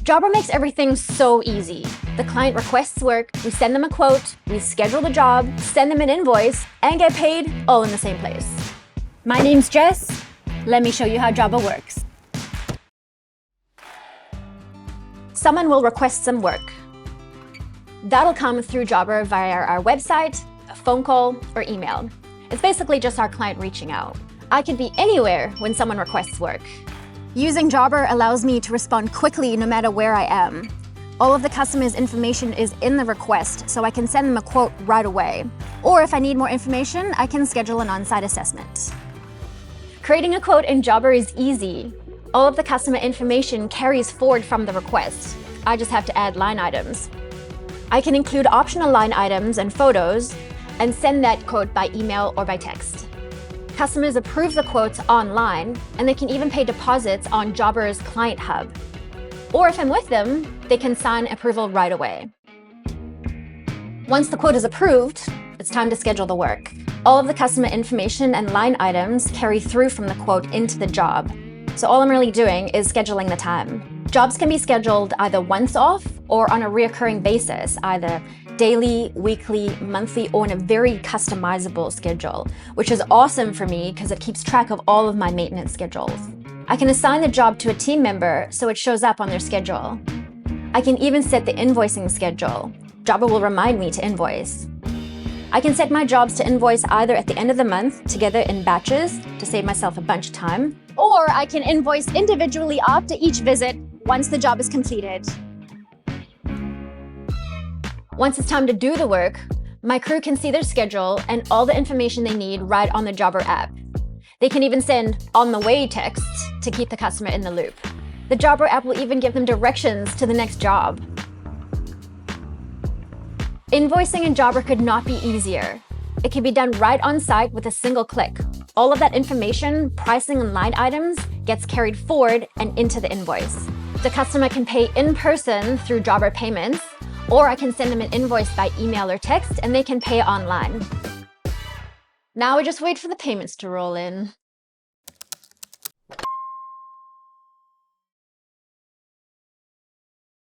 Jobber makes everything so easy. The client requests work, we send them a quote, we schedule the job, send them an invoice, and get paid all in the same place. My name's Jess. Let me show you how Jobber works. Someone will request some work. That'll come through Jobber via our website, a phone call, or email. It's basically just our client reaching out. I could be anywhere when someone requests work. Using Jobber allows me to respond quickly no matter where I am. All of the customer's information is in the request, so I can send them a quote right away. Or if I need more information, I can schedule an on-site assessment. Creating a quote in Jobber is easy. All of the customer information carries forward from the request. I just have to add line items. I can include optional line items and photos and send that quote by email or by text. Customers approve the quotes online, and they can even pay deposits on Jobber's Client Hub. Or if I'm with them, they can sign approval right away. Once the quote is approved, it's time to schedule the work. All of the customer information and line items carry through from the quote into the job. So all I'm really doing is scheduling the time. Jobs can be scheduled either once off or on a reoccurring basis, either daily, weekly, monthly, or in a very customizable schedule, which is awesome for me because it keeps track of all of my maintenance schedules. I can assign the job to a team member so it shows up on their schedule. I can even set the invoicing schedule. Jobber will remind me to invoice. I can set my jobs to invoice either at the end of the month together in batches to save myself a bunch of time, or I can invoice individually after each visit once the job is completed. Once it's time to do the work, my crew can see their schedule and all the information they need right on the Jobber app. They can even send on-the-way texts to keep the customer in the loop. The Jobber app will even give them directions to the next job. Invoicing in Jobber could not be easier. It can be done right on site with a single click. All of that information, pricing and line items, gets carried forward and into the invoice. The customer can pay in person through Jobber payments, or I can send them an invoice by email or text and they can pay online. Now we just wait for the payments to roll in.